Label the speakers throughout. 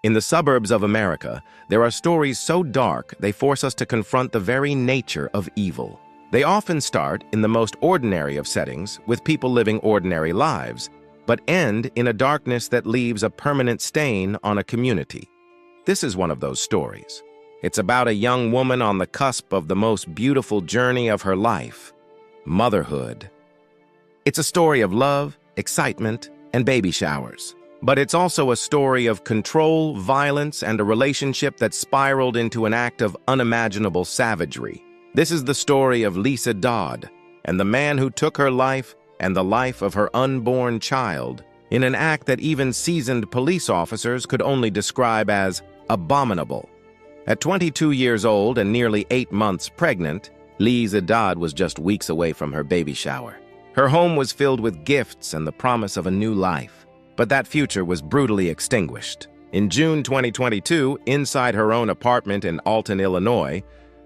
Speaker 1: In the suburbs of America, there are stories so dark they force us to confront the very nature of evil. They often start in the most ordinary of settings, with people living ordinary lives, but end in a darkness that leaves a permanent stain on a community. This is one of those stories. It's about a young woman on the cusp of the most beautiful journey of her life, motherhood. It's a story of love, excitement, and baby showers. But it's also a story of control, violence, and a relationship that spiraled into an act of unimaginable savagery. This is the story of Lisa Dodd and the man who took her life and the life of her unborn child in an act that even seasoned police officers could only describe as abominable. At 22 years old and nearly 8 months pregnant, Lisa Dodd was just weeks away from her baby shower. Her home was filled with gifts and the promise of a new life. But that future was brutally extinguished. In June 2022, inside her own apartment in Alton, Illinois,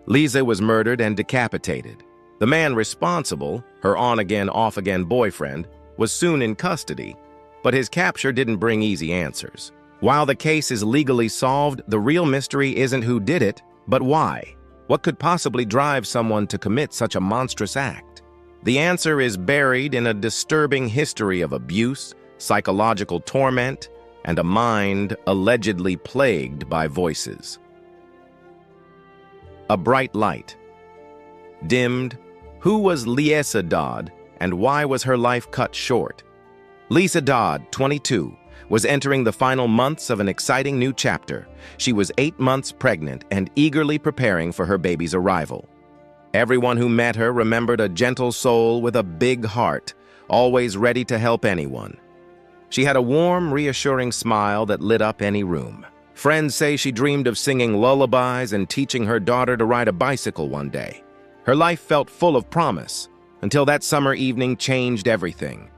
Speaker 1: Lisa was murdered and decapitated. The man responsible, her on-again, off-again boyfriend, was soon in custody, but his capture didn't bring easy answers. While the case is legally solved, the real mystery isn't who did it, but why. What could possibly drive someone to commit such a monstrous act? The answer is buried in a disturbing history of abuse, psychological torment, and a mind allegedly plagued by voices. A bright light. Dimmed. Who was Lisa Dodd, and why was her life cut short? Lisa Dodd, 22, was entering the final months of an exciting new chapter. She was 8 months pregnant and eagerly preparing for her baby's arrival. Everyone who met her remembered a gentle soul with a big heart, always ready to help anyone. She had a warm, reassuring smile that lit up any room. Friends say she dreamed of singing lullabies and teaching her daughter to ride a bicycle one day. Her life felt full of promise, until that summer evening changed everything.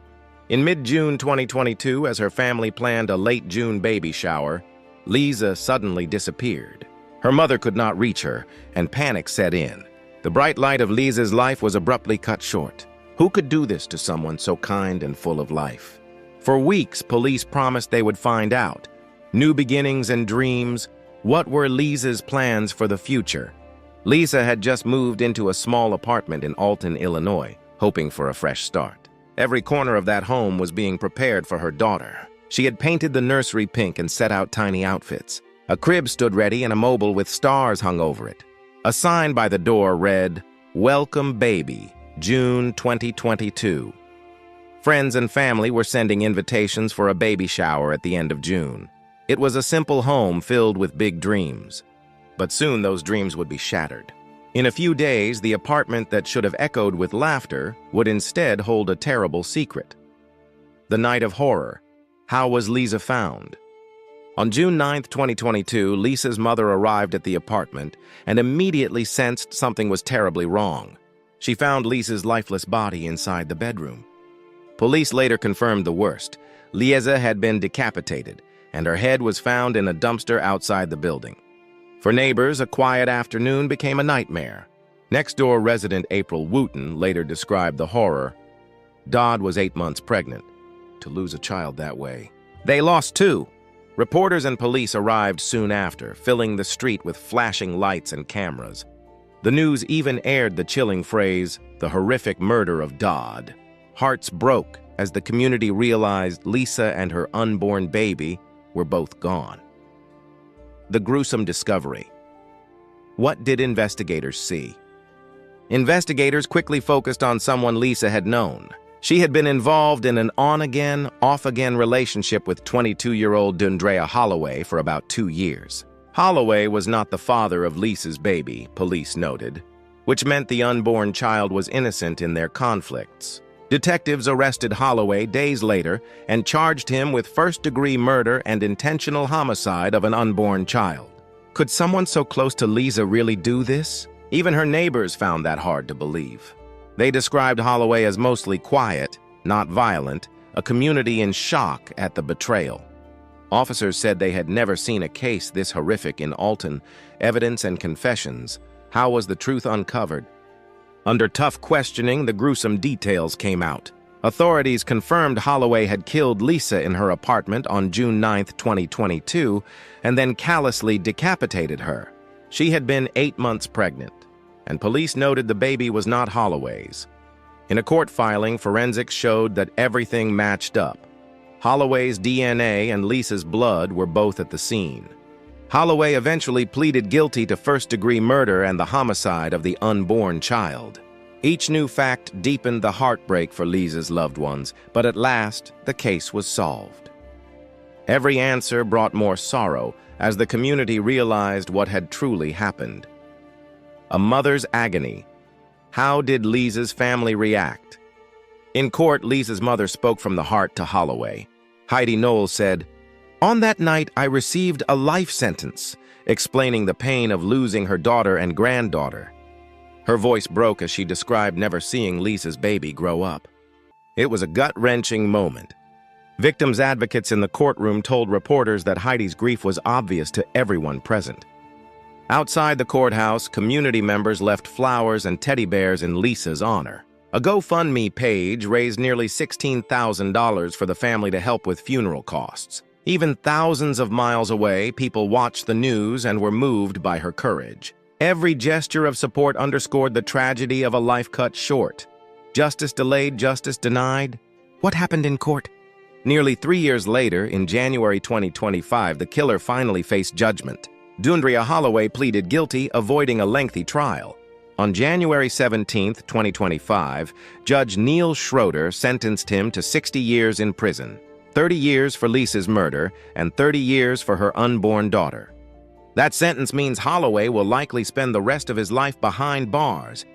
Speaker 1: In mid-June 2022, as her family planned a late June baby shower, Lisa suddenly disappeared. Her mother could not reach her, and panic set in. The bright light of Lisa's life was abruptly cut short. Who could do this to someone so kind and full of life? For weeks, police promised they would find out. New beginnings and dreams. What were Lisa's plans for the future? Lisa had just moved into a small apartment in Alton, Illinois, hoping for a fresh start. Every corner of that home was being prepared for her daughter. She had painted the nursery pink and set out tiny outfits. A crib stood ready and a mobile with stars hung over it. A sign by the door read, "Welcome Baby, June 2022. Friends and family were sending invitations for a baby shower at the end of June. It was a simple home filled with big dreams. But soon those dreams would be shattered. In a few days, the apartment that should have echoed with laughter would instead hold a terrible secret. The night of horror. How was Lisa found? On June 9, 2022, Lisa's mother arrived at the apartment and immediately sensed something was terribly wrong. She found Lisa's lifeless body inside the bedroom. Police later confirmed the worst. Lisa had been decapitated, and her head was found in a dumpster outside the building. For neighbors, a quiet afternoon became a nightmare. Next-door resident April Wooten later described the horror. Dodd was 8 months pregnant. To lose a child that way. They lost two. Reporters and police arrived soon after, filling the street with flashing lights and cameras. The news even aired the chilling phrase, "the horrific murder of Dodd." Hearts broke as the community realized Lisa and her unborn baby were both gone. The gruesome discovery. What did investigators see? Investigators quickly focused on someone Lisa had known. She had been involved in an on-again, off-again relationship with 22-year-old Dundrea Holloway for about 2 years. Holloway was not the father of Lisa's baby, police noted, which meant the unborn child was innocent in their conflicts. Detectives arrested Holloway days later and charged him with first-degree murder and intentional homicide of an unborn child. Could someone so close to Lisa really do this? Even her neighbors found that hard to believe. They described Holloway as mostly quiet, not violent, a community in shock at the betrayal. Officers said they had never seen a case this horrific in Alton. Evidence and confessions. How was the truth uncovered? Under tough questioning, the gruesome details came out. Authorities confirmed Holloway had killed Lisa in her apartment on June 9, 2022, and then callously decapitated her. She had been 8 months pregnant, and police noted the baby was not Holloway's. In a court filing, forensics showed that everything matched up. Holloway's DNA and Lisa's blood were both at the scene. Holloway eventually pleaded guilty to first-degree murder and the homicide of the unborn child. Each new fact deepened the heartbreak for Lisa's loved ones, but at last, the case was solved. Every answer brought more sorrow as the community realized what had truly happened. A mother's agony. How did Lisa's family react? In court, Lisa's mother spoke from the heart to Holloway. Heidi Knowles said, "On that night, I received a life sentence," explaining the pain of losing her daughter and granddaughter. Her voice broke as she described never seeing Lisa's baby grow up. It was a gut-wrenching moment. Victims' advocates in the courtroom told reporters that Heidi's grief was obvious to everyone present. Outside the courthouse, community members left flowers and teddy bears in Lisa's honor. A GoFundMe page raised nearly $16,000 for the family to help with funeral costs. Even thousands of miles away, people watched the news and were moved by her courage. Every gesture of support underscored the tragedy of a life cut short. Justice delayed, justice denied. What happened in court? Nearly 3 years later, in January 2025, the killer finally faced judgment. Dundrea Holloway pleaded guilty, avoiding a lengthy trial. On January 17, 2025, Judge Neil Schroeder sentenced him to 60 years in prison, 30 years for Lisa's murder, and 30 years for her unborn daughter. That sentence means Holloway will likely spend the rest of his life behind bars.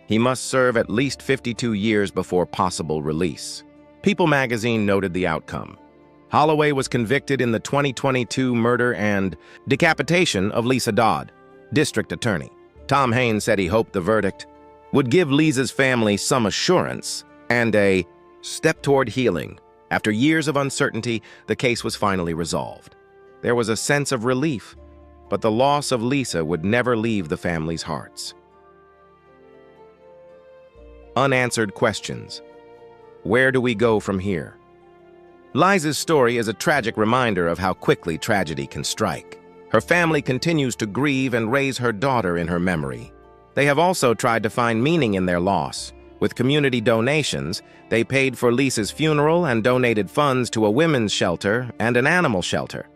Speaker 1: He must serve at least 52 years before possible release. People magazine noted the outcome. Holloway was convicted in the 2022 murder and decapitation of Lisa Dodd, district attorney. Tom Haynes said he hoped the verdict would give Lisa's family some assurance and a step toward healing. After years of uncertainty, the case was finally resolved. There was a sense of relief, but the loss of Lisa would never leave the family's hearts. Unanswered questions. Where do we go from here? Lisa's story is a tragic reminder of how quickly tragedy can strike. Her family continues to grieve and raise her daughter in her memory. They have also tried to find meaning in their loss. With community donations, they paid for Lisa's funeral and donated funds to a women's shelter and an animal shelter.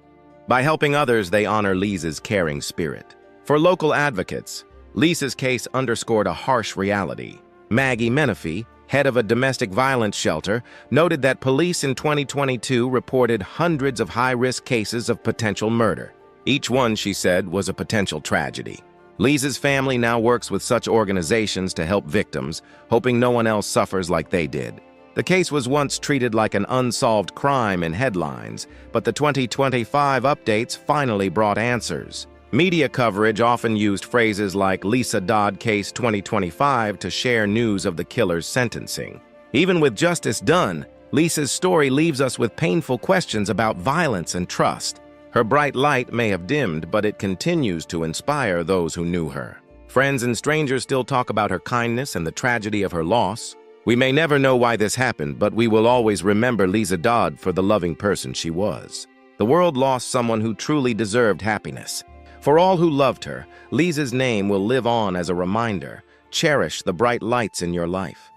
Speaker 1: By helping others, they honor Lisa's caring spirit. For local advocates, Lisa's case underscored a harsh reality. Maggie Menifee, head of a domestic violence shelter, noted that police in 2022 reported hundreds of high-risk cases of potential murder. Each one, she said, was a potential tragedy. Lisa's family now works with such organizations to help victims, hoping no one else suffers like they did. The case was once treated like an unsolved crime in headlines, but the 2025 updates finally brought answers. Media coverage often used phrases like Lisa Dodd Case 2025 to share news of the killer's sentencing. Even with justice done, Lisa's story leaves us with painful questions about violence and trust. Her bright light may have dimmed, but it continues to inspire those who knew her. Friends and strangers still talk about her kindness and the tragedy of her loss. We may never know why this happened, but we will always remember Lisa Dodd for the loving person she was. The world lost someone who truly deserved happiness. For all who loved her, Lisa's name will live on as a reminder. Cherish the bright lights in your life.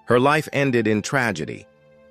Speaker 1: Her life ended in tragedy,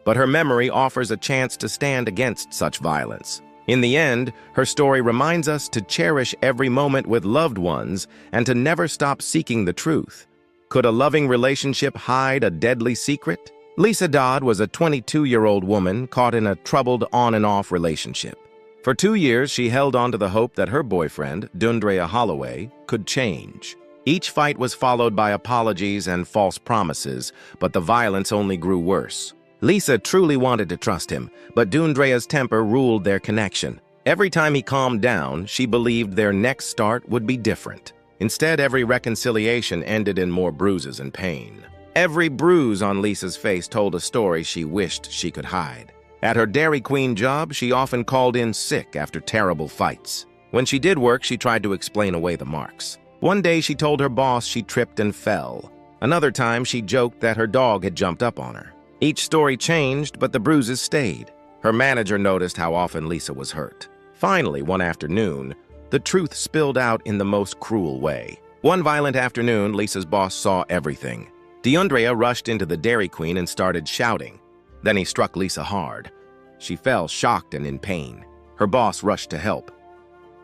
Speaker 1: but her memory offers a chance to stand against such violence. In the end, her story reminds us to cherish every moment with loved ones and to never stop seeking the truth. Could a loving relationship hide a deadly secret? Lisa Dodd was a 22-year-old woman caught in a troubled on-and-off relationship. For 2 years, she held on to the hope that her boyfriend, Dundrea Holloway, could change. Each fight was followed by apologies and false promises, but the violence only grew worse. Lisa truly wanted to trust him, but Dundrea's temper ruled their connection. Every time he calmed down, she believed their next start would be different. Instead, every reconciliation ended in more bruises and pain. Every bruise on Lisa's face told a story she wished she could hide. At her Dairy Queen job, she often called in sick after terrible fights. When she did work, she tried to explain away the marks. One day, she told her boss she tripped and fell. Another time, she joked that her dog had jumped up on her. Each story changed, but the bruises stayed. Her manager noticed how often Lisa was hurt. Finally, one afternoon, the truth spilled out in the most cruel way. One violent afternoon, Lisa's boss saw everything. D'Andrea rushed into the Dairy Queen and started shouting. Then he struck Lisa hard. She fell, shocked and in pain. Her boss rushed to help.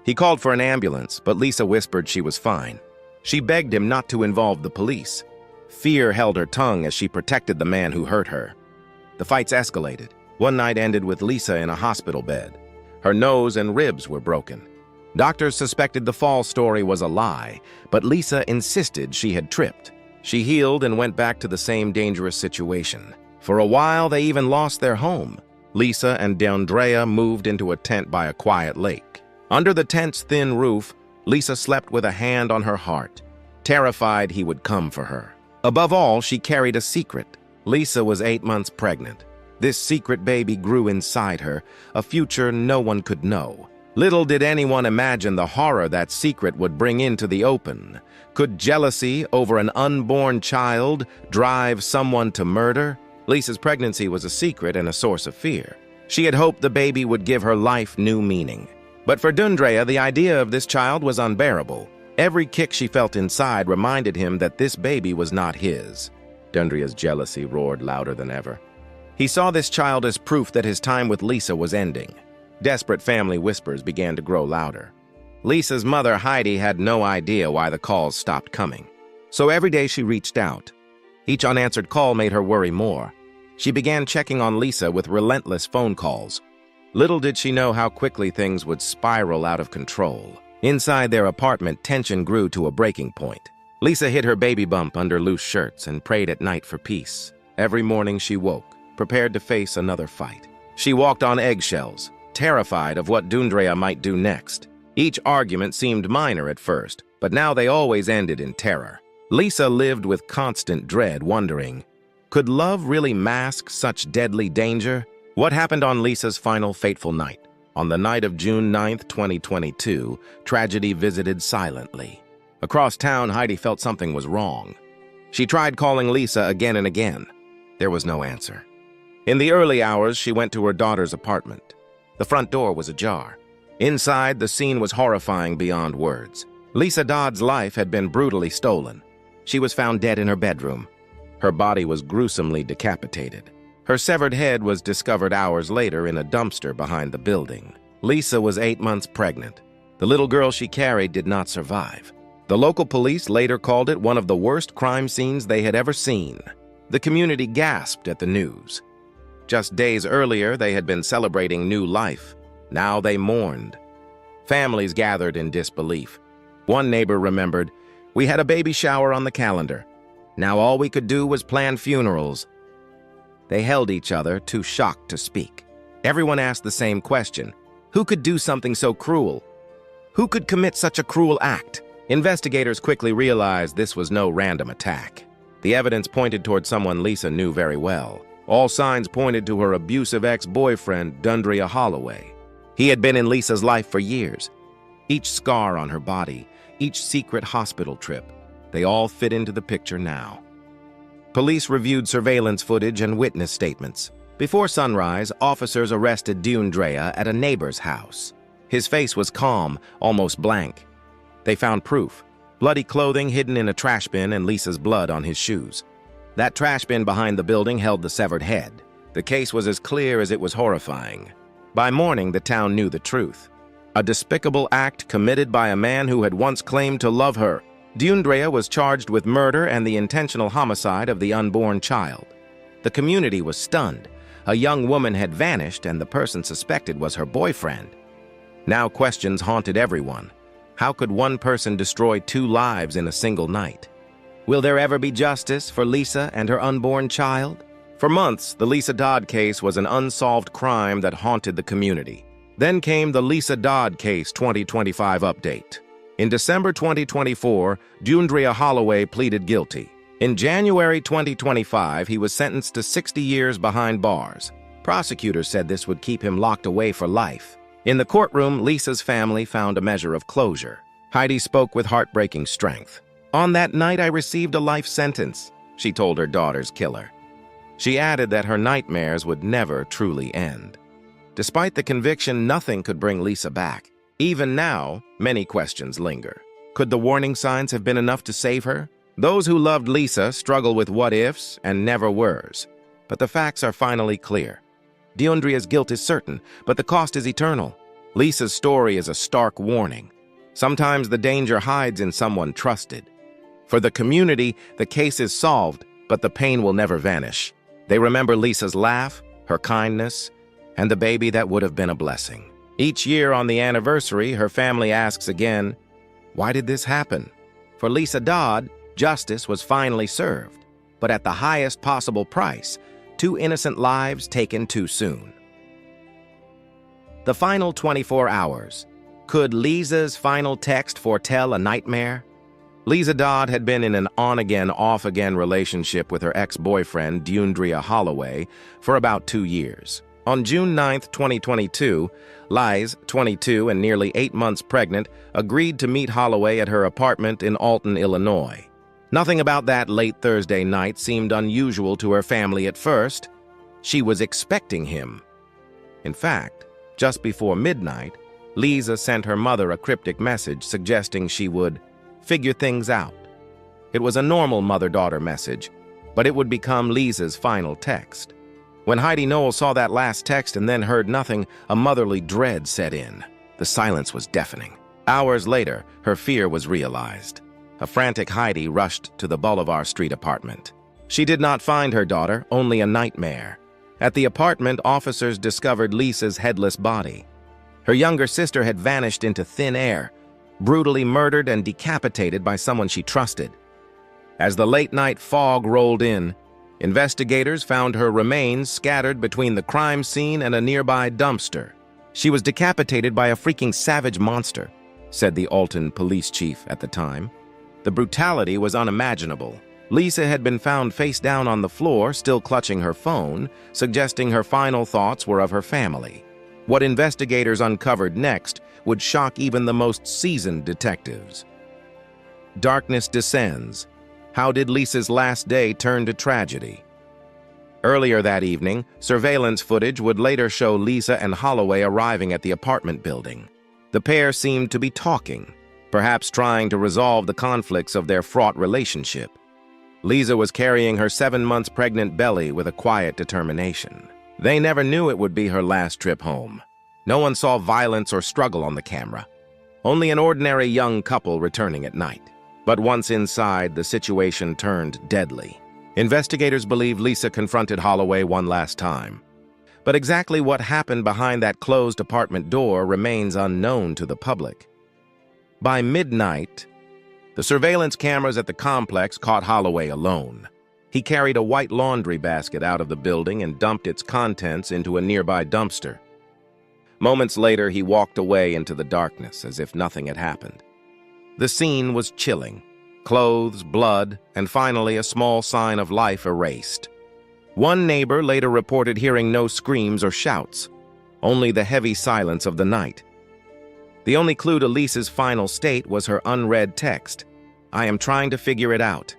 Speaker 1: He called for an ambulance, but Lisa whispered she was fine. She begged him not to involve the police. Fear held her tongue as she protected the man who hurt her. The fights escalated. One night ended with Lisa in a hospital bed. Her nose and ribs were broken. Doctors suspected the fall story was a lie, but Lisa insisted she had tripped. She healed and went back to the same dangerous situation. For a while, they even lost their home. Lisa and D'Andrea moved into a tent by a quiet lake. Under the tent's thin roof, Lisa slept with a hand on her heart, terrified he would come for her. Above all, she carried a secret. Lisa was 8 months pregnant. This secret baby grew inside her, a future no one could know. Little did anyone imagine the horror that secret would bring into the open. Could jealousy over an unborn child drive someone to murder? Lisa's pregnancy was a secret and a source of fear. She had hoped the baby would give her life new meaning. But for D'Andrea, the idea of this child was unbearable. Every kick she felt inside reminded him that this baby was not his. D'Andrea's jealousy roared louder than ever. He saw this child as proof that his time with Lisa was ending. Desperate family whispers began to grow louder. Lisa's mother, Heidi, had no idea why the calls stopped coming. So every day she reached out. Each unanswered call made her worry more. She began checking on Lisa with relentless phone calls. Little did she know how quickly things would spiral out of control. Inside their apartment, tension grew to a breaking point. Lisa hid her baby bump under loose shirts and prayed at night for peace. Every morning she woke, prepared to face another fight. She walked on eggshells, terrified of what D'Andrea might do next. Each argument seemed minor at first, but now they always ended in terror. Lisa lived with constant dread, wondering, could love really mask such deadly danger? What happened on Lisa's final fateful night? On the night of June 9, 2022, tragedy visited silently. Across town, Heidi felt something was wrong. She tried calling Lisa again and again. There was no answer. In the early hours, she went to her daughter's apartment. The front door was ajar. Inside, the scene was horrifying beyond words. Lisa Dodd's life had been brutally stolen. She was found dead in her bedroom. Her body was gruesomely decapitated. Her severed head was discovered hours later in a dumpster behind the building. Lisa was 8 months pregnant. The little girl she carried did not survive. The local police later called it one of the worst crime scenes they had ever seen. The community gasped at the news. Just days earlier, they had been celebrating new life. Now they mourned. Families gathered in disbelief. One neighbor remembered, "We had a baby shower on the calendar. Now all we could do was plan funerals." They held each other, too shocked to speak. Everyone asked the same question. Who could do something so cruel? Who could commit such a cruel act? Investigators quickly realized this was no random attack. The evidence pointed toward someone Lisa knew very well. All signs pointed to her abusive ex-boyfriend, D'Andrea Holloway. He had been in Lisa's life for years. Each scar on her body, each secret hospital trip, they all fit into the picture now. Police reviewed surveillance footage and witness statements. Before sunrise, officers arrested D'Andrea at a neighbor's house. His face was calm, almost blank. They found proof: bloody clothing hidden in a trash bin and Lisa's blood on his shoes. That trash bin behind the building held the severed head. The case was as clear as it was horrifying. By morning, the town knew the truth. A despicable act committed by a man who had once claimed to love her. D'Andrea was charged with murder and the intentional homicide of the unborn child. The community was stunned. A young woman had vanished, and the person suspected was her boyfriend. Now questions haunted everyone. How could one person destroy 2 lives in a single night? Will there ever be justice for Lisa and her unborn child? For months, the Lisa Dodd case was an unsolved crime that haunted the community. Then came the Lisa Dodd case 2025 update. In December 2024, D'Andrea Holloway pleaded guilty. In January 2025, he was sentenced to 60 years behind bars. Prosecutors said this would keep him locked away for life. In the courtroom, Lisa's family found a measure of closure. Heidi spoke with heartbreaking strength. "On that night, I received a life sentence," she told her daughter's killer. She added that her nightmares would never truly end. Despite the conviction, nothing could bring Lisa back. Even now, many questions linger. Could the warning signs have been enough to save her? Those who loved Lisa struggle with what-ifs and never-weres. But the facts are finally clear. Deandria's guilt is certain, but the cost is eternal. Lisa's story is a stark warning. Sometimes the danger hides in someone trusted. For the community, the case is solved, but the pain will never vanish. They remember Lisa's laugh, her kindness, and the baby that would have been a blessing. Each year on the anniversary, her family asks again, why did this happen? For Lisa Dodd, justice was finally served, but at the highest possible price, 2 innocent lives taken too soon. The final 24 hours. Could Lisa's final text foretell a nightmare? Lisa Dodd had been in an on-again, off-again relationship with her ex-boyfriend, Deandria Holloway, for about 2 years. On June 9, 2022, Liz, 22 and nearly 8 months pregnant, agreed to meet Holloway at her apartment in Alton, Illinois. Nothing about that late Thursday night seemed unusual to her family at first. She was expecting him. In fact, just before midnight, Lisa sent her mother a cryptic message suggesting she would figure things out. It was a normal mother-daughter message, but it would become Lisa's final text. When Heidi Knowles saw that last text and then heard nothing, a motherly dread set in. The silence was deafening. Hours later, her fear was realized. A frantic Heidi rushed to the Boulevard Street apartment. She did not find her daughter, only a nightmare. At the apartment, officers discovered Lisa's headless body. Her younger sister had vanished into thin air, brutally murdered and decapitated by someone she trusted. As the late-night fog rolled in, investigators found her remains scattered between the crime scene and a nearby dumpster. She was decapitated by a freaking savage monster, said the Alton police chief at the time. The brutality was unimaginable. Lisa had been found face down on the floor, still clutching her phone, suggesting her final thoughts were of her family. What investigators uncovered next would shock even the most seasoned detectives. Darkness descends. How did Lisa's last day turn to tragedy? Earlier that evening, surveillance footage would later show Lisa and Holloway arriving at the apartment building. The pair seemed to be talking, perhaps trying to resolve the conflicts of their fraught relationship. Lisa was carrying her 7 months pregnant belly with a quiet determination. They never knew it would be her last trip home. No one saw violence or struggle on the camera. Only an ordinary young couple returning at night. But once inside, the situation turned deadly. Investigators believe Lisa confronted Holloway one last time. But exactly what happened behind that closed apartment door remains unknown to the public. By midnight, the surveillance cameras at the complex caught Holloway alone. He carried a white laundry basket out of the building and dumped its contents into a nearby dumpster. Moments later, he walked away into the darkness as if nothing had happened. The scene was chilling. Clothes, blood, and finally a small sign of life erased. One neighbor later reported hearing no screams or shouts, only the heavy silence of the night. The only clue to Lisa's final state was her unread text, "I am trying to figure it out."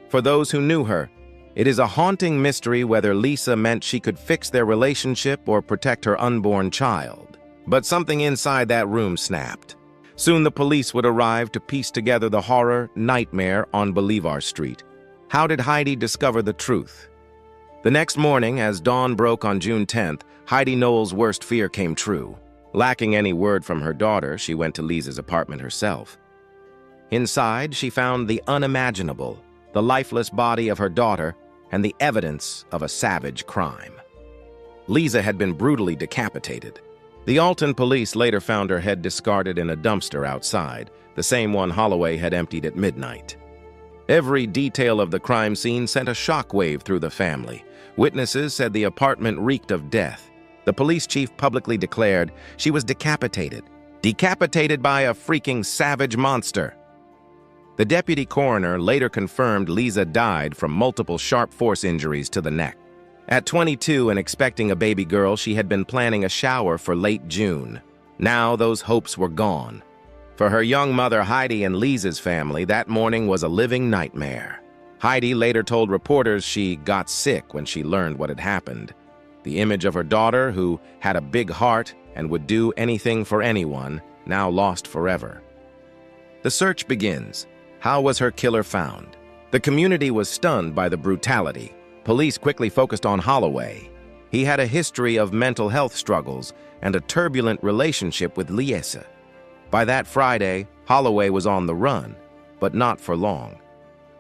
Speaker 1: For those who knew her, it is a haunting mystery whether Lisa meant she could fix their relationship or protect her unborn child. But something inside that room snapped. Soon the police would arrive to piece together the horror nightmare on Boulevard Street. How did Heidi discover the truth? The next morning, as dawn broke on June 10th, Heidi Knowles' worst fear came true. Lacking any word from her daughter, she went to Lisa's apartment herself. Inside, she found the unimaginable, the lifeless body of her daughter, and the evidence of a savage crime. Lisa had been brutally decapitated. The Alton police later found her head discarded in a dumpster outside, the same one Holloway had emptied at midnight. Every detail of the crime scene sent a shockwave through the family. Witnesses said the apartment reeked of death. The police chief publicly declared she was decapitated. Decapitated by a freaking savage monster. The deputy coroner later confirmed Lisa died from multiple sharp force injuries to the neck. At 22 and expecting a baby girl, she had been planning a shower for late June. Now those hopes were gone. For her young mother Heidi and Lisa's family, that morning was a living nightmare. Heidi later told reporters she got sick when she learned what had happened. The image of her daughter, who had a big heart and would do anything for anyone, now lost forever. The search begins. How was her killer found? The community was stunned by the brutality. Police quickly focused on Holloway. He had a history of mental health struggles and a turbulent relationship with Lisa. By that Friday, Holloway was on the run, but not for long.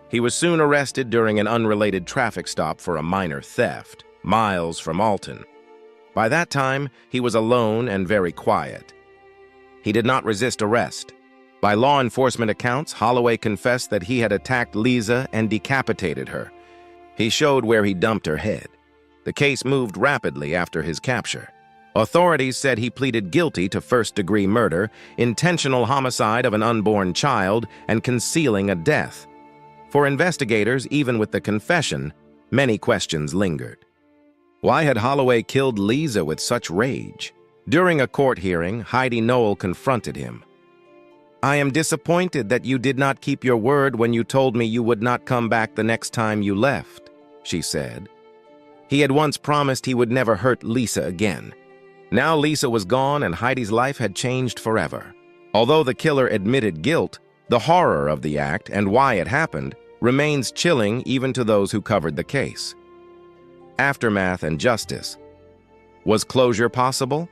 Speaker 1: He was soon arrested during an unrelated traffic stop for a minor theft, miles from Alton. By that time, he was alone and very quiet. He did not resist arrest. By law enforcement accounts, Holloway confessed that he had attacked Lisa and decapitated her. He showed where he dumped her head. The case moved rapidly after his capture. Authorities said he pleaded guilty to first-degree murder, intentional homicide of an unborn child, and concealing a death. For investigators, even with the confession, many questions lingered. Why had Holloway killed Lisa with such rage? During a court hearing, Heidi Noel confronted him. "I am disappointed that you did not keep your word when you told me you would not come back the next time you left," she said. He had once promised he would never hurt Lisa again. Now Lisa was gone and Heidi's life had changed forever. Although the killer admitted guilt, the horror of the act and why it happened remains chilling even to those who covered the case. Aftermath and justice. Was closure possible?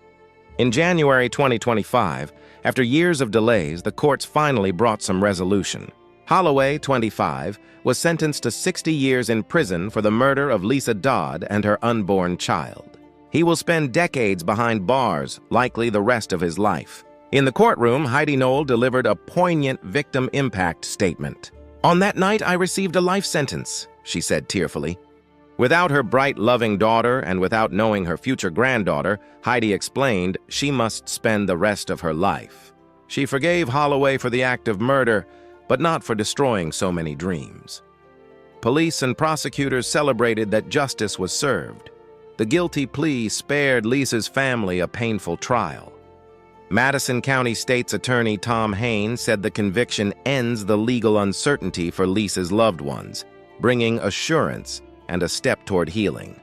Speaker 1: In January 2025, after years of delays, the courts finally brought some resolution. Holloway, 25, was sentenced to 60 years in prison for the murder of Lisa Dodd and her unborn child. He will spend decades behind bars, likely the rest of his life. In the courtroom, Heidi Noel delivered a poignant victim impact statement. "On that night, I received a life sentence," she said tearfully. Without her bright, loving daughter and without knowing her future granddaughter, Heidi explained she must spend the rest of her life. She forgave Holloway for the act of murder, but not for destroying so many dreams. Police and prosecutors celebrated that justice was served. The guilty plea spared Lisa's family a painful trial. Madison County State's Attorney Tom Haynes said the conviction ends the legal uncertainty for Lisa's loved ones, bringing assurance and a step toward healing.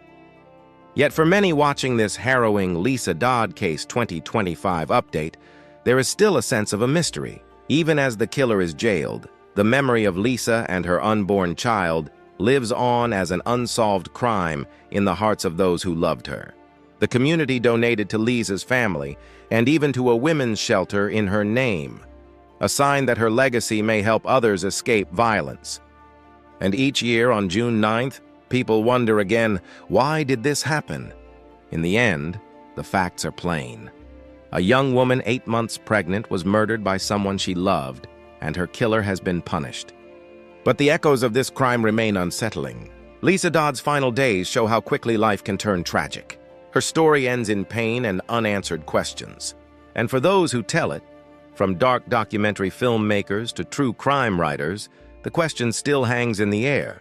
Speaker 1: Yet for many watching this harrowing Lisa Dodd Case 2025 update, there is still a sense of a mystery. Even as the killer is jailed, the memory of Lisa and her unborn child lives on as an unsolved crime in the hearts of those who loved her. The community donated to Lisa's family and even to a women's shelter in her name, a sign that her legacy may help others escape violence. And each year on June 9th, people wonder again, why did this happen? In the end, the facts are plain. A young woman 8 months pregnant was murdered by someone she loved, and her killer has been punished. But the echoes of this crime remain unsettling. Lisa Dodd's final days show how quickly life can turn tragic. Her story ends in pain and unanswered questions. And for those who tell it, from dark documentary filmmakers to true crime writers, the question still hangs in the air.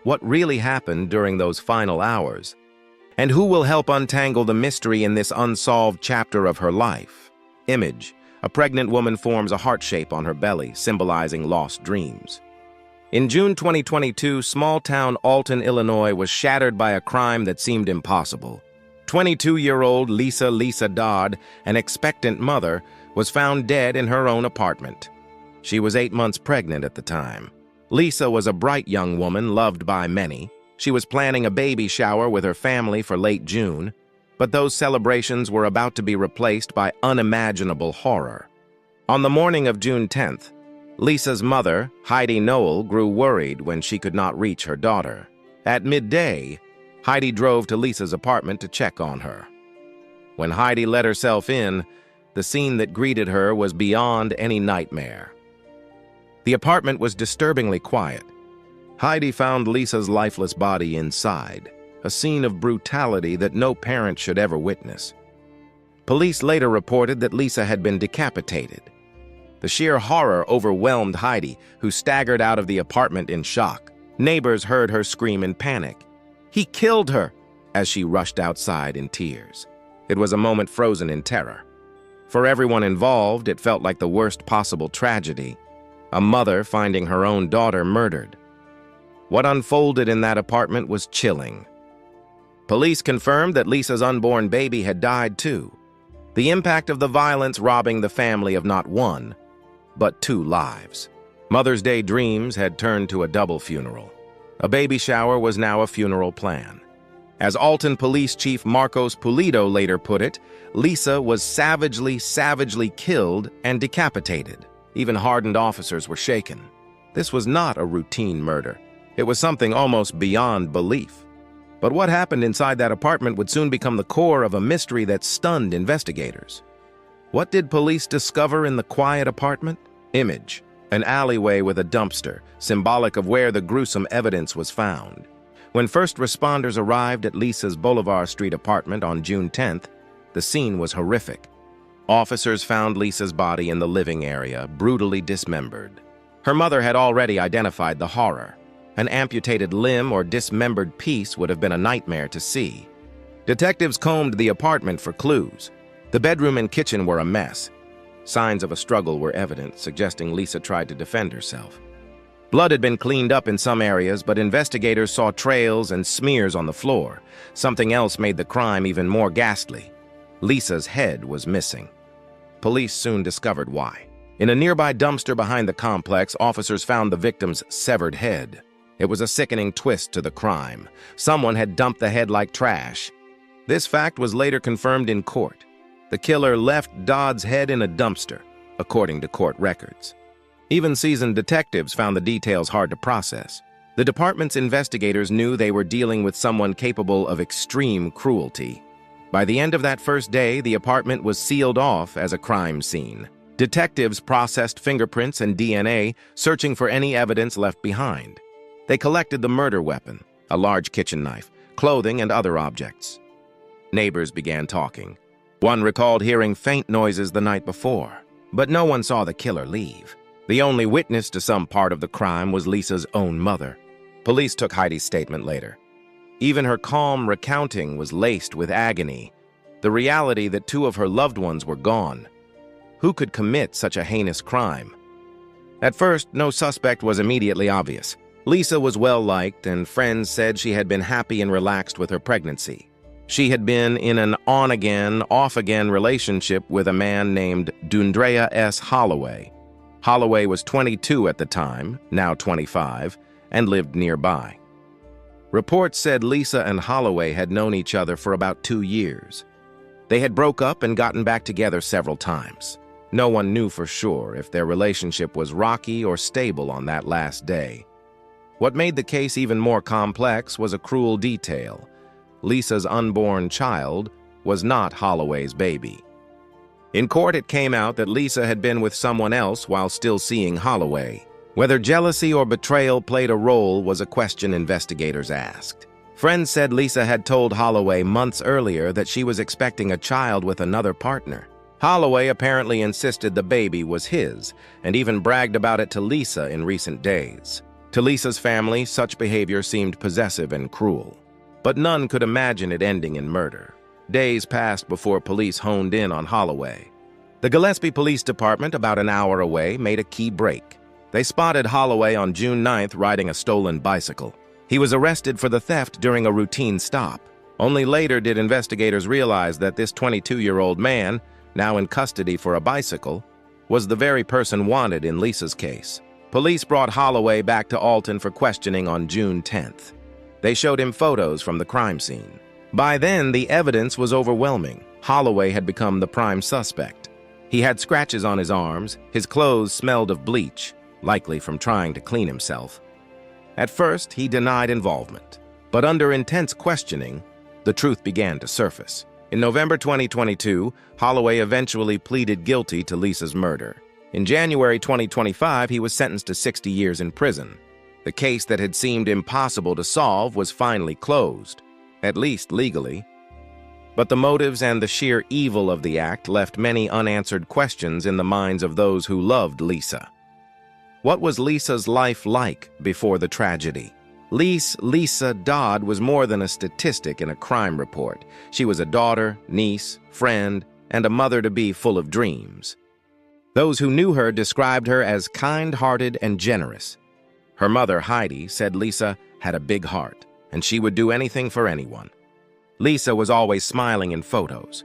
Speaker 1: What really happened during those final hours? And who will help untangle the mystery in this unsolved chapter of her life? Image: a pregnant woman forms a heart shape on her belly, symbolizing lost dreams. In June 2022, small-town Alton, Illinois was shattered by a crime that seemed impossible. 22-year-old Lisa Dodd, an expectant mother, was found dead in her own apartment. She was 8 months pregnant at the time. Lisa was a bright young woman loved by many. She was planning a baby shower with her family for late June, but those celebrations were about to be replaced by unimaginable horror. On the morning of June 10th, Lisa's mother, Heidi Noel, grew worried when she could not reach her daughter. At midday, Heidi drove to Lisa's apartment to check on her. When Heidi let herself in, the scene that greeted her was beyond any nightmare. The apartment was disturbingly quiet. Heidi found Lisa's lifeless body inside, a scene of brutality that no parent should ever witness. Police later reported that Lisa had been decapitated. The sheer horror overwhelmed Heidi, who staggered out of the apartment in shock. Neighbors heard her scream in panic. "He killed her!" as she rushed outside in tears. It was a moment frozen in terror. For everyone involved, it felt like the worst possible tragedy. A mother finding her own daughter murdered. What unfolded in that apartment was chilling. Police confirmed that Lisa's unborn baby had died too. The impact of the violence robbing the family of not one, but two lives. Mother's Day dreams had turned to a double funeral. A baby shower was now a funeral plan. As Alton Police Chief Marcos Pulido later put it, Lisa was savagely killed and decapitated. Even hardened officers were shaken. This was not a routine murder. It was something almost beyond belief. But what happened inside that apartment would soon become the core of a mystery that stunned investigators. What did police discover in the quiet apartment? Image, an alleyway with a dumpster, symbolic of where the gruesome evidence was found. When first responders arrived at Lisa's Bolivar Street apartment on June 10th, the scene was horrific. Officers found Lisa's body in the living area, brutally dismembered. Her mother had already identified the horror. An amputated limb or dismembered piece would have been a nightmare to see. Detectives combed the apartment for clues. The bedroom and kitchen were a mess. Signs of a struggle were evident, suggesting Lisa tried to defend herself. Blood had been cleaned up in some areas, but investigators saw trails and smears on the floor. Something else made the crime even more ghastly. Lisa's head was missing. Police soon discovered why. In a nearby dumpster behind the complex, officers found the victim's severed head. It was a sickening twist to the crime. Someone had dumped the head like trash. This fact was later confirmed in court. The killer left Dodd's head in a dumpster, according to court records. Even seasoned detectives found the details hard to process. The department's investigators knew they were dealing with someone capable of extreme cruelty. By the end of that first day, the apartment was sealed off as a crime scene. Detectives processed fingerprints and DNA, searching for any evidence left behind. They collected the murder weapon, a large kitchen knife, clothing, and other objects. Neighbors began talking. One recalled hearing faint noises the night before, but no one saw the killer leave. The only witness to some part of the crime was Lisa's own mother. Police took Heidi's statement later. Even her calm recounting was laced with agony, the reality that two of her loved ones were gone. Who could commit such a heinous crime? At first, no suspect was immediately obvious. Lisa was well-liked, and friends said she had been happy and relaxed with her pregnancy. She had been in an on-again, off-again relationship with a man named Dundrea S. Holloway. Holloway was 22 at the time, now 25, and lived nearby. Reports said Lisa and Holloway had known each other for about 2 years. They had broke up and gotten back together several times. No one knew for sure if their relationship was rocky or stable on that last day. What made the case even more complex was a cruel detail. Lisa's unborn child was not Holloway's baby. In court, it came out that Lisa had been with someone else while still seeing Holloway. Whether jealousy or betrayal played a role was a question investigators asked. Friends said Lisa had told Holloway months earlier that she was expecting a child with another partner. Holloway apparently insisted the baby was his, and even bragged about it to Lisa in recent days. To Lisa's family, such behavior seemed possessive and cruel. But none could imagine it ending in murder. Days passed before police honed in on Holloway. The Gillespie Police Department, about an hour away, made a key break. They spotted Holloway on June 9th riding a stolen bicycle. He was arrested for the theft during a routine stop. Only later did investigators realize that this 22-year-old man, now in custody for a bicycle, was the very person wanted in Lisa's case. Police brought Holloway back to Alton for questioning on June 10th. They showed him photos from the crime scene. By then, the evidence was overwhelming. Holloway had become the prime suspect. He had scratches on his arms, his clothes smelled of bleach, likely from trying to clean himself. At first, he denied involvement, but under intense questioning, the truth began to surface. In November 2022, Holloway eventually pleaded guilty to Lisa's murder. In January 2025, he was sentenced to 60 years in prison. The case that had seemed impossible to solve was finally closed, at least legally. But the motives and the sheer evil of the act left many unanswered questions in the minds of those who loved Lisa. What was Lisa's life like before the tragedy? Lisa Dodd was more than a statistic in a crime report. She was a daughter, niece, friend, and a mother-to-be full of dreams. Those who knew her described her as kind-hearted and generous. Her mother, Heidi, said Lisa had a big heart, and she would do anything for anyone. Lisa was always smiling in photos.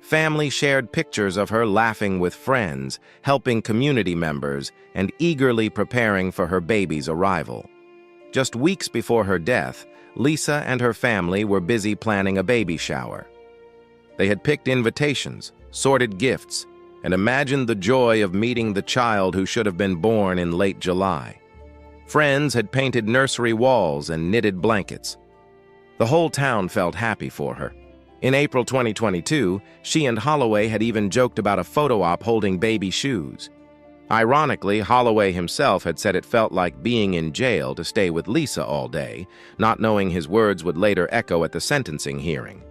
Speaker 1: Family shared pictures of her laughing with friends, helping community members, and eagerly preparing for her baby's arrival. Just weeks before her death, Lisa and her family were busy planning a baby shower. They had picked invitations, sorted gifts, and imagined the joy of meeting the child who should have been born in late July. Friends had painted nursery walls and knitted blankets. The whole town felt happy for her. In April 2022, she and Holloway had even joked about a photo op holding baby shoes. Ironically, Holloway himself had said it felt like being in jail to stay with Lisa all day, not knowing his words would later echo at the sentencing hearing.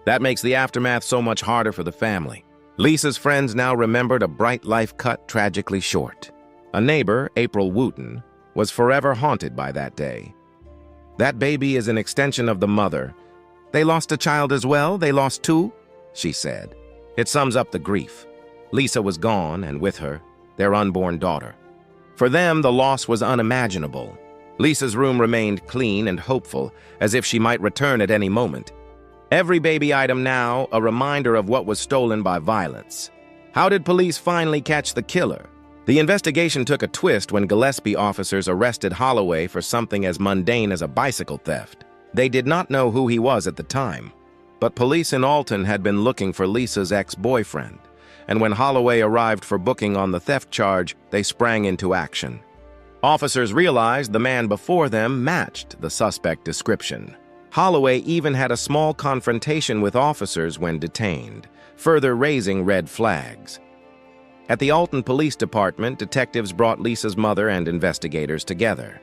Speaker 1: That makes the aftermath so much harder for the family. Lisa's friends now remembered a bright life cut tragically short. A neighbor, April Wooten, was forever haunted by that day. "That baby is an extension of the mother. They lost a child as well? They lost two?" she said. It sums up the grief. Lisa was gone, and with her, their unborn daughter. For them, the loss was unimaginable. Lisa's room remained clean and hopeful, as if she might return at any moment. Every baby item now, a reminder of what was stolen by violence. How did police finally catch the killer? The investigation took a twist when Gillespie officers arrested Holloway for something as mundane as a bicycle theft. They did not know who he was at the time, but police in Alton had been looking for Lisa's ex-boyfriend, and when Holloway arrived for booking on the theft charge, they sprang into action. Officers realized the man before them matched the suspect description. Holloway even had a small confrontation with officers when detained, further raising red flags. At the Alton Police Department, detectives brought Lisa's mother and investigators together.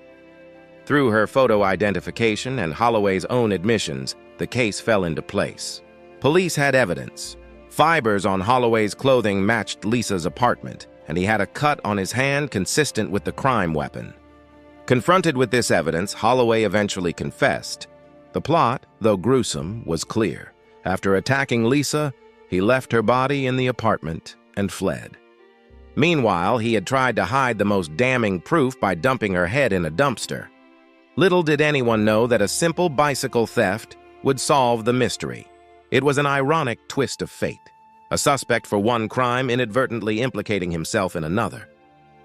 Speaker 1: Through her photo identification and Holloway's own admissions, the case fell into place. Police had evidence. Fibers on Holloway's clothing matched Lisa's apartment, and he had a cut on his hand consistent with the crime weapon. Confronted with this evidence, Holloway eventually confessed. The plot, though gruesome, was clear. After attacking Lisa, he left her body in the apartment and fled. Meanwhile, he had tried to hide the most damning proof by dumping her head in a dumpster. Little did anyone know that a simple bicycle theft would solve the mystery. It was an ironic twist of fate. A suspect for one crime inadvertently implicating himself in another.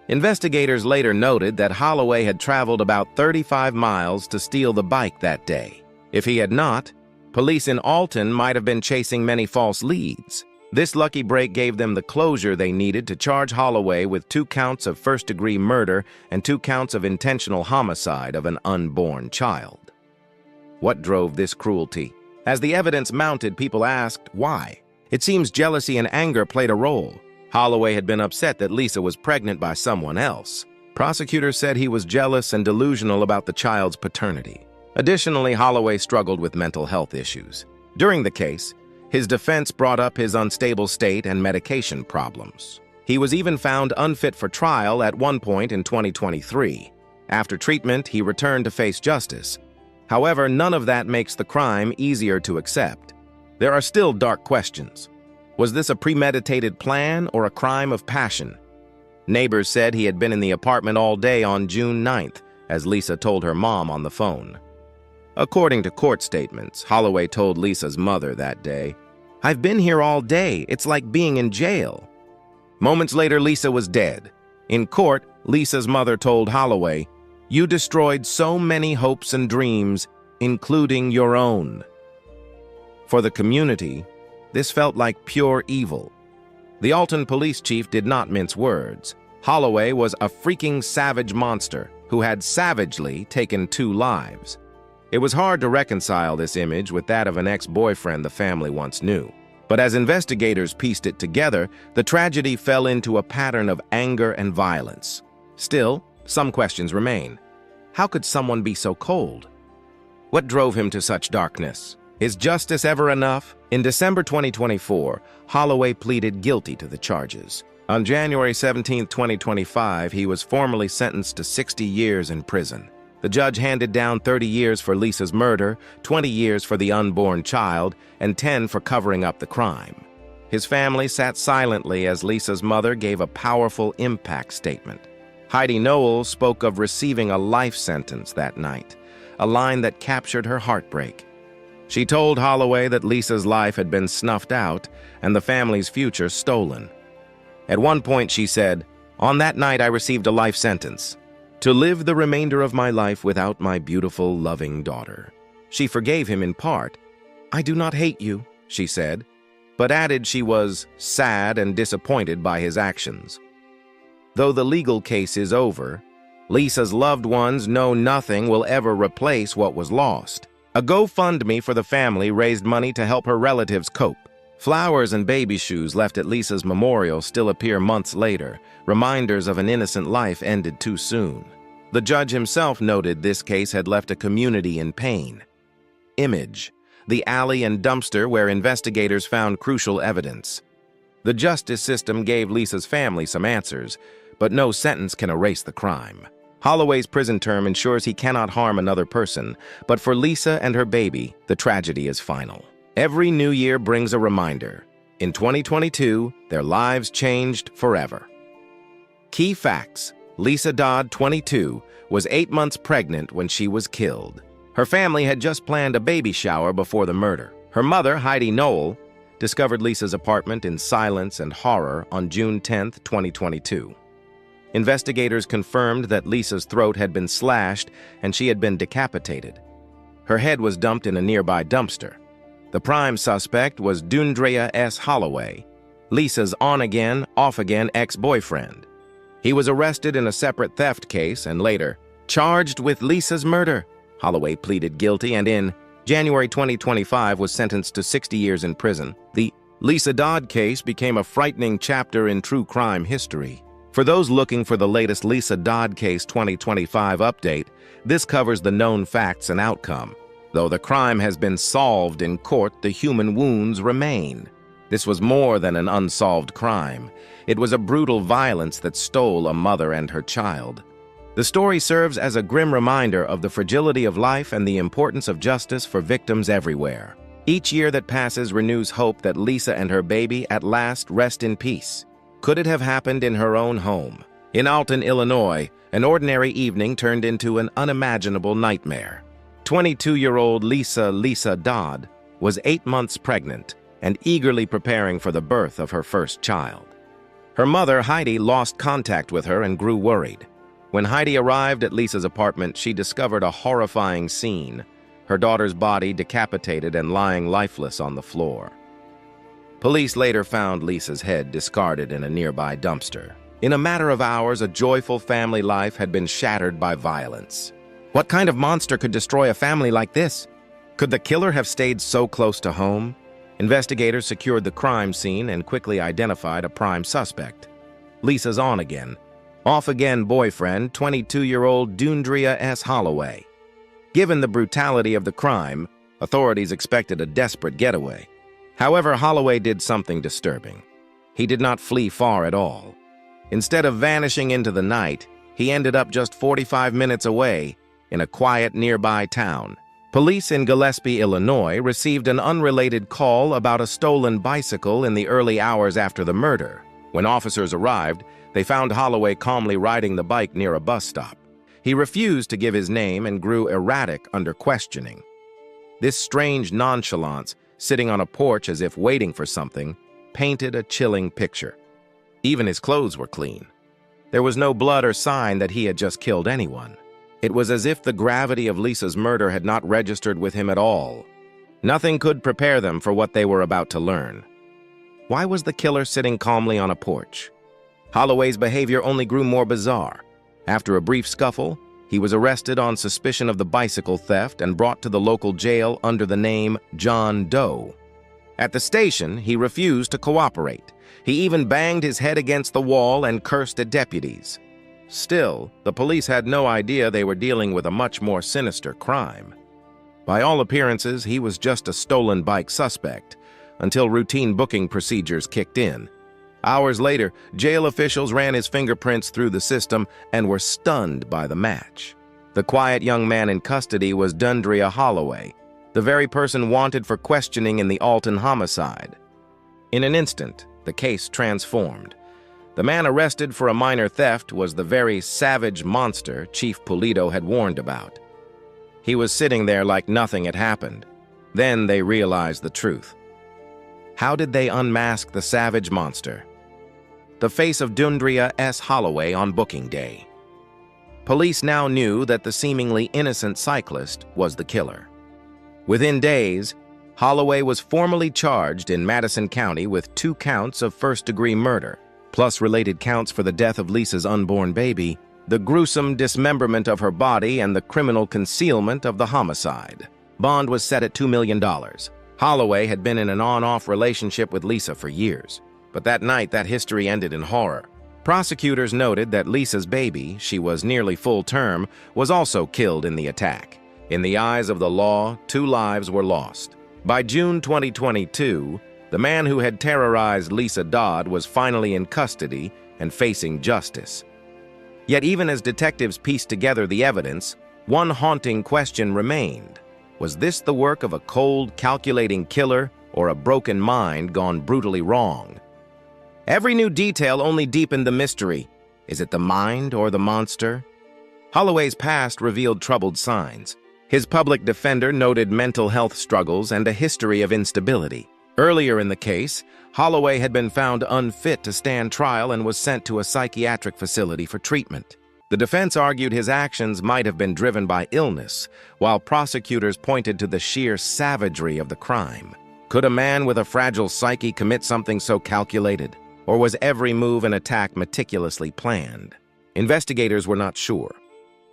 Speaker 1: Investigators later noted that Holloway had traveled about 35 miles to steal the bike that day. If he had not, police in Alton might have been chasing many false leads. This lucky break gave them the closure they needed to charge Holloway with 2 counts of first-degree murder and 2 counts of intentional homicide of an unborn child. What drove this cruelty? As the evidence mounted, people asked, why? It seems jealousy and anger played a role. Holloway had been upset that Lisa was pregnant by someone else. Prosecutors said he was jealous and delusional about the child's paternity. Additionally, Holloway struggled with mental health issues. During the case, his defense brought up his unstable state and medication problems. He was even found unfit for trial at one point in 2023. After treatment, he returned to face justice. However, none of that makes the crime easier to accept. There are still dark questions. Was this a premeditated plan or a crime of passion? Neighbors said he had been in the apartment all day on June 9th, as Lisa told her mom on the phone. According to court statements, Holloway told Lisa's mother that day, "I've been here all day. It's like being in jail." Moments later, Lisa was dead. In court, Lisa's mother told Holloway, "You destroyed so many hopes and dreams, including your own." For the community, this felt like pure evil. The Alton police chief did not mince words. Holloway was a freaking savage monster who had savagely taken 2 lives. It was hard to reconcile this image with that of an ex-boyfriend the family once knew. But as investigators pieced it together, the tragedy fell into a pattern of anger and violence. Still, some questions remain. How could someone be so cold? What drove him to such darkness? Is justice ever enough? In December 2024, Holloway pleaded guilty to the charges. On January 17, 2025, he was formally sentenced to 60 years in prison. The judge handed down 30 years for Lisa's murder, 20 years for the unborn child, and 10 for covering up the crime. His family sat silently as Lisa's mother gave a powerful impact statement. Heidi Noel spoke of receiving a life sentence that night, a line that captured her heartbreak. She told Holloway that Lisa's life had been snuffed out and the family's future stolen. At one point she said, "On that night I received a life sentence, to live the remainder of my life without my beautiful, loving daughter." She forgave him in part. "I do not hate you," she said, but added she was sad and disappointed by his actions. Though the legal case is over, Lisa's loved ones know nothing will ever replace what was lost. A GoFundMe for the family raised money to help her relatives cope. Flowers and baby shoes left at Lisa's memorial still appear months later, reminders of an innocent life ended too soon. The judge himself noted this case had left a community in pain. Image: the alley and dumpster where investigators found crucial evidence. The justice system gave Lisa's family some answers, but no sentence can erase the crime. Holloway's prison term ensures he cannot harm another person, but for Lisa and her baby, the tragedy is final. Every new year brings a reminder. In 2022, their lives changed forever. Key facts: Lisa Dodd, 22, was 8 months pregnant when she was killed. Her family had just planned a baby shower before the murder. Her mother, Heidi Noel, discovered Lisa's apartment in silence and horror on June 10, 2022. Investigators confirmed that Lisa's throat had been slashed and she had been decapitated. Her head was dumped in a nearby dumpster. The prime suspect was Dundrea S. Holloway, Lisa's on-again, off-again ex-boyfriend. He was arrested in a separate theft case and later charged with Lisa's murder. Holloway pleaded guilty and in January 2025 was sentenced to 60 years in prison. The Lisa Dodd case became a frightening chapter in true crime history. For those looking for the latest Lisa Dodd case 2025 update, this covers the known facts and outcome. Though the crime has been solved in court, the human wounds remain. This was more than an unsolved crime. It was a brutal violence that stole a mother and her child. The story serves as a grim reminder of the fragility of life and the importance of justice for victims everywhere. Each year that passes renews hope that Lisa and her baby at last rest in peace. Could it have happened in her own home? In Alton, Illinois, an ordinary evening turned into an unimaginable nightmare. 22-year-old Lisa Dodd was 8 months pregnant and eagerly preparing for the birth of her first child. Her mother, Heidi, lost contact with her and grew worried. When Heidi arrived at Lisa's apartment, she discovered a horrifying scene, her daughter's body decapitated and lying lifeless on the floor. Police later found Lisa's head discarded in a nearby dumpster. In a matter of hours, a joyful family life had been shattered by violence. What kind of monster could destroy a family like this? Could the killer have stayed so close to home? Investigators secured the crime scene and quickly identified a prime suspect: Lisa's on-again, off-again boyfriend, 22-year-old Dundrea S. Holloway. Given the brutality of the crime, authorities expected a desperate getaway. However, Holloway did something disturbing. He did not flee far at all. Instead of vanishing into the night, he ended up just 45 minutes away in a quiet nearby town. Police in Gillespie, Illinois, received an unrelated call about a stolen bicycle in the early hours after the murder. When officers arrived, they found Holloway calmly riding the bike near a bus stop. He refused to give his name and grew erratic under questioning. This strange nonchalance, sitting on a porch as if waiting for something, painted a chilling picture. Even his clothes were clean. There was no blood or sign that he had just killed anyone. It was as if the gravity of Lisa's murder had not registered with him at all. Nothing could prepare them for what they were about to learn. Why was the killer sitting calmly on a porch? Holloway's behavior only grew more bizarre. After a brief scuffle, he was arrested on suspicion of the bicycle theft and brought to the local jail under the name John Doe. At the station, he refused to cooperate. He even banged his head against the wall and cursed at deputies. Still, the police had no idea they were dealing with a much more sinister crime. By all appearances, he was just a stolen bike suspect, until routine booking procedures kicked in. Hours later, jail officials ran his fingerprints through the system and were stunned by the match. The quiet young man in custody was Dundrea Holloway, the very person wanted for questioning in the Alton homicide. In an instant, the case transformed. The man arrested for a minor theft was the very savage monster Chief Pulido had warned about. He was sitting there like nothing had happened. Then they realized the truth. How did they unmask the savage monster? The face of Dundrea S. Holloway on booking day. Police now knew that the seemingly innocent cyclist was the killer. Within days, Holloway was formally charged in Madison County with 2 counts of first-degree murder, plus related counts for the death of Lisa's unborn baby, the gruesome dismemberment of her body, and the criminal concealment of the homicide. Bond was set at $2 million. Holloway had been in an on-off relationship with Lisa for years, but that night that history ended in horror. Prosecutors noted that Lisa's baby, she was nearly full term, was also killed in the attack. In the eyes of the law, 2 lives were lost. By June 2022, the man who had terrorized Lisa Dodd was finally in custody and facing justice. Yet even as detectives pieced together the evidence, one haunting question remained. Was this the work of a cold, calculating killer or a broken mind gone brutally wrong? Every new detail only deepened the mystery. Is it the mind or the monster? Holloway's past revealed troubled signs. His public defender noted mental health struggles and a history of instability. Earlier in the case, Holloway had been found unfit to stand trial and was sent to a psychiatric facility for treatment. The defense argued his actions might have been driven by illness, while prosecutors pointed to the sheer savagery of the crime. Could a man with a fragile psyche commit something so calculated? Or was every move an attack meticulously planned? Investigators were not sure.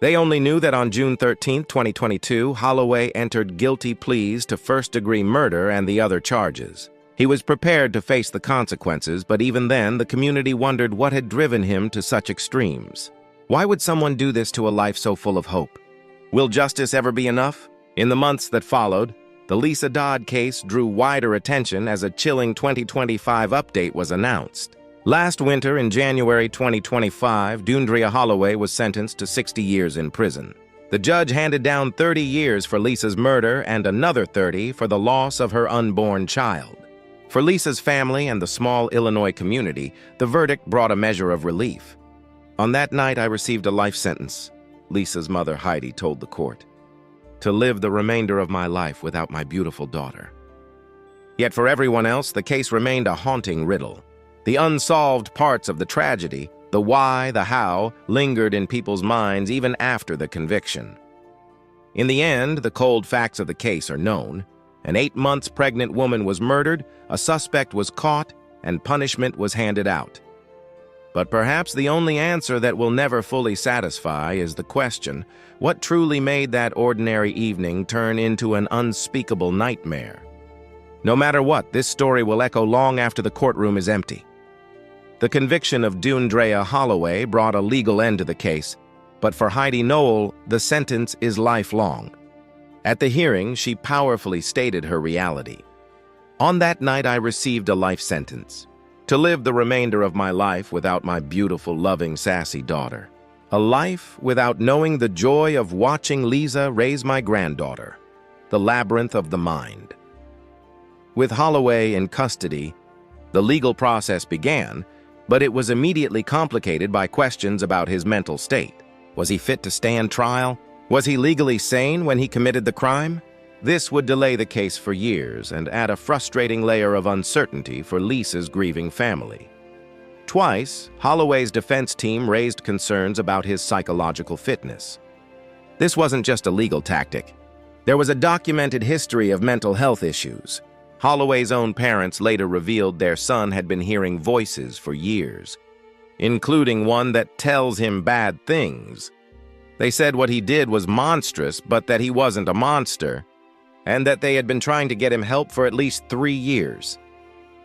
Speaker 1: They only knew that on June 13, 2022, Holloway entered guilty pleas to first-degree murder and the other charges. He was prepared to face the consequences, but even then, the community wondered what had driven him to such extremes. Why would someone do this to a life so full of hope? Will justice ever be enough? In the months that followed, the Lisa Dodd case drew wider attention as a chilling 2025 update was announced. Last winter, in January 2025, Dundrea Holloway was sentenced to 60 years in prison. The judge handed down 30 years for Lisa's murder and another 30 for the loss of her unborn child. For Lisa's family and the small Illinois community, the verdict brought a measure of relief. On that night, I received a life sentence, Lisa's mother Heidi told the court, to live the remainder of my life without my beautiful daughter. Yet for everyone else, the case remained a haunting riddle. The unsolved parts of the tragedy, the why, the how, lingered in people's minds even after the conviction. In the end, the cold facts of the case are known. An 8 months pregnant woman was murdered, a suspect was caught, and punishment was handed out. But perhaps the only answer that will never fully satisfy is the question, what truly made that ordinary evening turn into an unspeakable nightmare? No matter what, this story will echo long after the courtroom is empty. The conviction of Dundrea Holloway brought a legal end to the case, but for Heidi Noel, the sentence is lifelong. At the hearing, she powerfully stated her reality. On that night, I received a life sentence. To live the remainder of my life without my beautiful, loving, sassy daughter. A life without knowing the joy of watching Lisa raise my granddaughter. The labyrinth of the mind. With Holloway in custody, the legal process began, but it was immediately complicated by questions about his mental state. Was he fit to stand trial? Was he legally sane when he committed the crime? This would delay the case for years and add a frustrating layer of uncertainty for Lisa's grieving family. Twice, Holloway's defense team raised concerns about his psychological fitness. This wasn't just a legal tactic. There was a documented history of mental health issues. Holloway's own parents later revealed their son had been hearing voices for years, including one that tells him bad things. They said what he did was monstrous, but that he wasn't a monster, and that they had been trying to get him help for at least 3 years.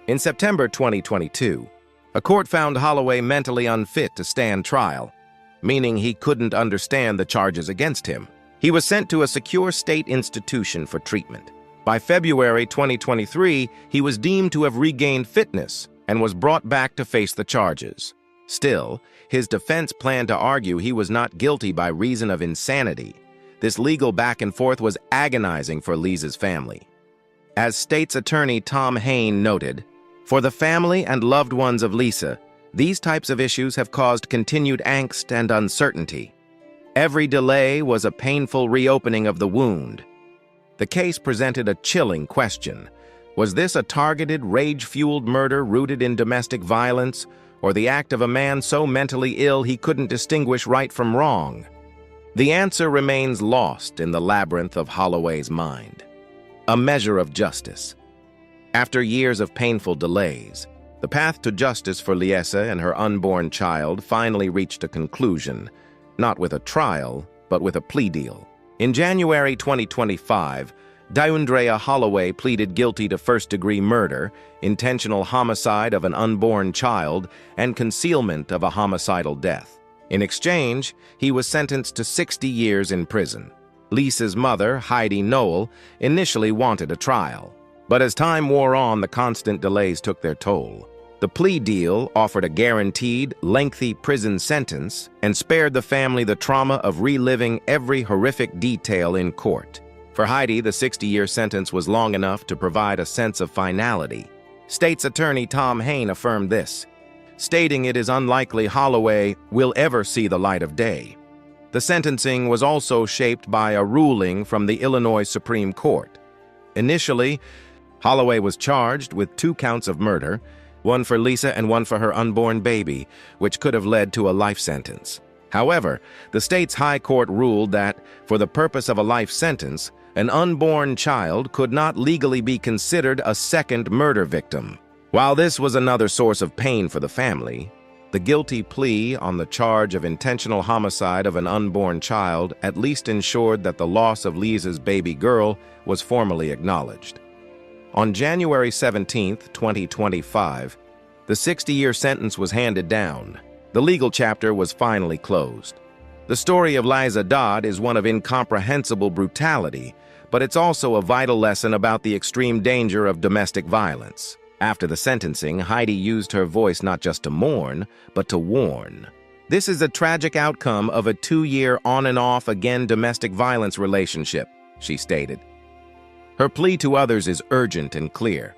Speaker 1: In September 2022, a court found Holloway mentally unfit to stand trial, meaning he couldn't understand the charges against him. He was sent to a secure state institution for treatment. By February 2023, he was deemed to have regained fitness and was brought back to face the charges. Still, his defense planned to argue he was not guilty by reason of insanity. This legal back and forth was agonizing for Lisa's family. As state's attorney Tom Hain noted, for the family and loved ones of Lisa, These types of issues have caused continued angst and uncertainty. Every delay was a painful reopening of the wound. The case presented a chilling question. Was this a targeted, rage-fueled murder rooted in domestic violence, or the act of a man so mentally ill he couldn't distinguish right from wrong? The answer remains lost in the labyrinth of Holloway's mind. A measure of justice. After years of painful delays, the path to justice for Lisa and her unborn child finally reached a conclusion, not with a trial, but with a plea deal. In January 2025, Diundrea Holloway pleaded guilty to first-degree murder, intentional homicide of an unborn child, and concealment of a homicidal death. In exchange, he was sentenced to 60 years in prison. Lisa's mother, Heidi Noel, initially wanted a trial. But as time wore on, the constant delays took their toll. The plea deal offered a guaranteed, lengthy prison sentence and spared the family the trauma of reliving every horrific detail in court. For Heidi, the 60-year sentence was long enough to provide a sense of finality. State's attorney Tom Hain affirmed this, stating it is unlikely Holloway will ever see the light of day. The sentencing was also shaped by a ruling from the Illinois Supreme Court. Initially, Holloway was charged with 2 counts of murder, one for Lisa and one for her unborn baby, which could have led to a life sentence. However, the state's high court ruled that, for the purpose of a life sentence, an unborn child could not legally be considered a second murder victim. While this was another source of pain for the family, the guilty plea on the charge of intentional homicide of an unborn child at least ensured that the loss of Lisa's baby girl was formally acknowledged. On January 17, 2025, the 60-year sentence was handed down. The legal chapter was finally closed. The story of Lisa Dodd is one of incomprehensible brutality, but it's also a vital lesson about the extreme danger of domestic violence. After the sentencing, Heidi used her voice not just to mourn, but to warn. This is a tragic outcome of a 2-year on-and-off-again domestic violence relationship, she stated. Her plea to others is urgent and clear.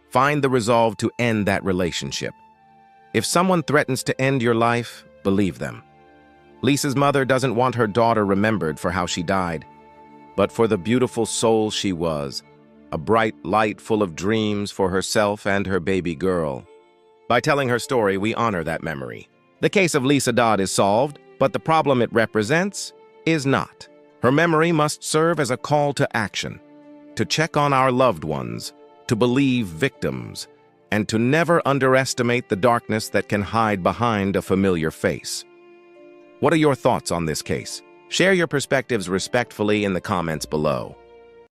Speaker 1: Find the resolve to end that relationship. If someone threatens to end your life, believe them. Lisa's mother doesn't want her daughter remembered for how she died, but for the beautiful soul she was, a bright light full of dreams for herself and her baby girl. By telling her story, we honor that memory. The case of Lisa Dodd is solved, but the problem it represents is not. Her memory must serve as a call to action, to check on our loved ones, to believe victims, and to never underestimate the darkness that can hide behind a familiar face. What are your thoughts on this case? Share your perspectives respectfully in the comments below.